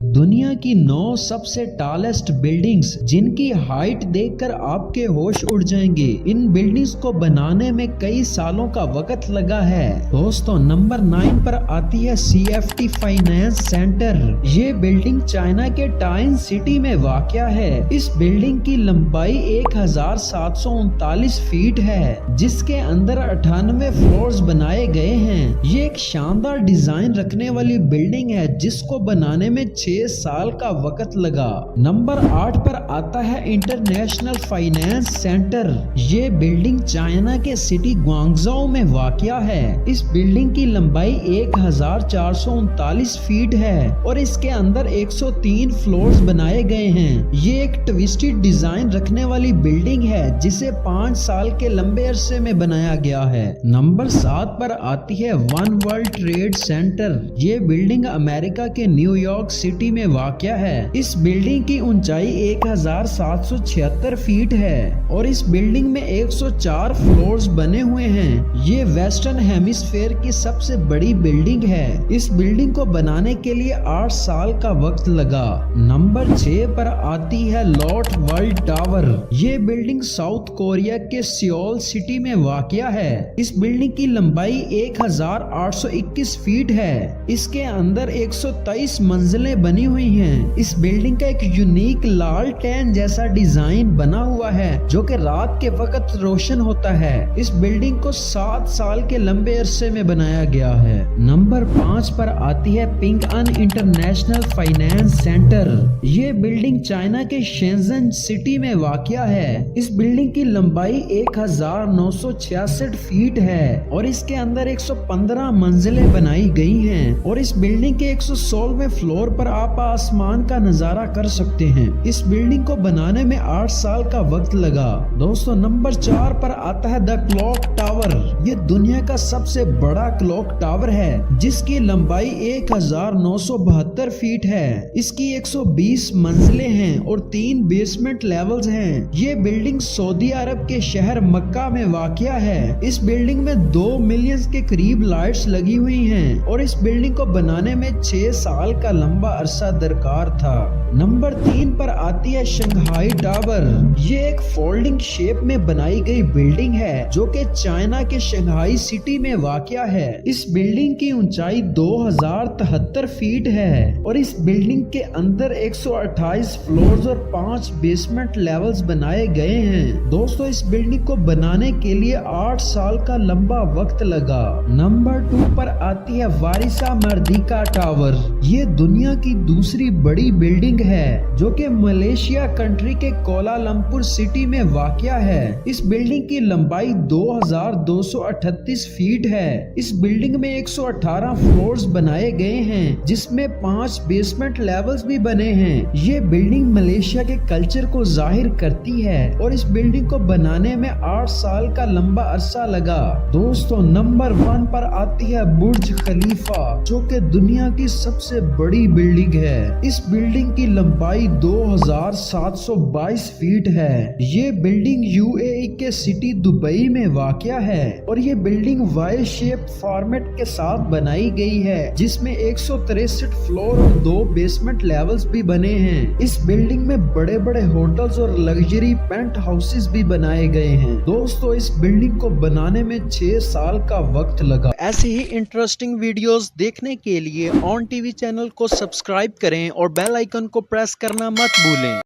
दुनिया की 9 सबसे टालेस्ट बिल्डिंग्स जिनकी हाइट देखकर आपके होश उड़ जाएंगे। इन बिल्डिंग्स को बनाने में कई सालों का वक्त लगा है। दोस्तों, नंबर 9 पर आती है CFT फाइनेंस सेंटर। ये बिल्डिंग चाइना के टाइन सिटी में वाक़या है। इस बिल्डिंग की लंबाई 1739 फीट है, जिसके अंदर 98 फ्लोर्स बनाए गए हैं। ये एक शानदार डिजाइन रखने वाली बिल्डिंग है, जिसको बनाने में 6 साल का वक्त लगा। नंबर 8 पर आता है इंटरनेशनल फाइनेंस सेंटर। ये बिल्डिंग चाइना के सिटी ग्वांगझोउ में वाक़या है। इस बिल्डिंग की लंबाई 1439 फीट है और इसके अंदर 103 फ्लोर्स बनाए गए हैं। ये एक ट्विस्टेड डिजाइन रखने वाली बिल्डिंग है, जिसे 5 साल के लंबे अरसे में बनाया गया है। नंबर 7 पर आती है वन वर्ल्ड ट्रेड सेंटर। ये बिल्डिंग अमेरिका के न्यूयॉर्क सिटी में वाक़या है। इस बिल्डिंग की ऊंचाई 1776 फीट है और इस बिल्डिंग में 104 फ्लोर्स बने हुए हैं। ये वेस्टर्न हेमिस्फेयर की सबसे बड़ी बिल्डिंग है। इस बिल्डिंग को बनाने के लिए 8 साल का वक्त लगा। नंबर 6 पर आती है लॉट वर्ल्ड टावर। ये बिल्डिंग साउथ कोरिया के सियोल सिटी में वाक़या है। इस बिल्डिंग की लंबाई 1821 फीट है। इसके अंदर 123 मंजिलें बनी हुई हैं। इस बिल्डिंग का एक यूनिक लाल टैन जैसा डिजाइन बना हुआ है, जो कि रात के वक्त रोशन होता है। इस बिल्डिंग को 7 साल के लंबे अरसे में बनाया गया है। नंबर 5 पर आती है पिंगअन इंटरनेशनल फाइनेंस सेंटर। ये बिल्डिंग चाइना के शेंजन सिटी में वाक़या है। इस बिल्डिंग की लंबाई 1966 फीट है और इसके अंदर 115 मंजिलें बनाई गई हैं और इस बिल्डिंग के 116वें फ्लोर पर आप आसमान का नजारा कर सकते हैं। इस बिल्डिंग को बनाने में 8 साल का वक्त लगा। दोस्तों, नंबर 4 पर आता है द क्लॉक टावर। ये दुनिया का सबसे बड़ा क्लॉक टावर है, जिसकी लंबाई 1972 फीट है। इसकी 120 मंजिलें हैं और 3 बेसमेंट लेवल्स हैं। ये बिल्डिंग सऊदी अरब के शहर मक्का में वाक़या है। इस बिल्डिंग में 2 मिलियन के करीब लाइट्स लगी हुई हैं और इस बिल्डिंग को बनाने में 6 साल का लंबा अरसा दरकार था। नंबर 3 पर आती है शंघाई टावर। ये एक फोल्डिंग शेप में बनाई गई बिल्डिंग है, जो कि चाइना के शंघाई सिटी में वाक़या है। इस बिल्डिंग की ऊंचाई 2073 फीट है और इस बिल्डिंग के अंदर 128 फ्लोर्स और 5 बेसमेंट लेवल्स बनाए गए हैं। दोस्तों, इस बिल्डिंग को बनाने के लिए 8 साल का लंबा वक्त लगा। नंबर 2 पर आती है वारिसा मर्दिका टावर। ये दुनिया की दूसरी बड़ी बिल्डिंग है, जो कि मलेशिया कंट्री के कोलालमपुर सिटी में वाक़या है। इस बिल्डिंग की लंबाई 2238 फीट है। इस बिल्डिंग में 118 फ्लोर्स बनाए गए हैं, जिसमें 5 बेसमेंट लेवल्स भी बने हैं। ये बिल्डिंग मलेशिया के कल्चर को जाहिर करती है और इस बिल्डिंग को बनाने में 8 साल का लंबा अरसा लगा। दोस्तों, नंबर 1 पर आती है बुर्ज खलीफा, जो कि दुनिया की सबसे बड़ी बिल्डिंग है। इस बिल्डिंग की लंबाई 2722 फीट है। ये बिल्डिंग UAE के सिटी दुबई में वाक़या है और ये बिल्डिंग वाई शेप फॉर्मेट के साथ बनाई गई है, जिसमें 163 फ्लोर और 2 बेसमेंट लेवल्स भी बने हैं। इस बिल्डिंग में बड़े बड़े होटल्स और लग्जरी पेंट हाउसेस भी बनाए गए हैं। दोस्तों, इस बिल्डिंग को बनाने में 6 साल का वक्त लगा। ऐसे ही इंटरेस्टिंग वीडियोस देखने के लिए ऑन टीवी चैनल को सब्सक्राइब करें और बेल आइकन को प्रेस करना मत भूलें।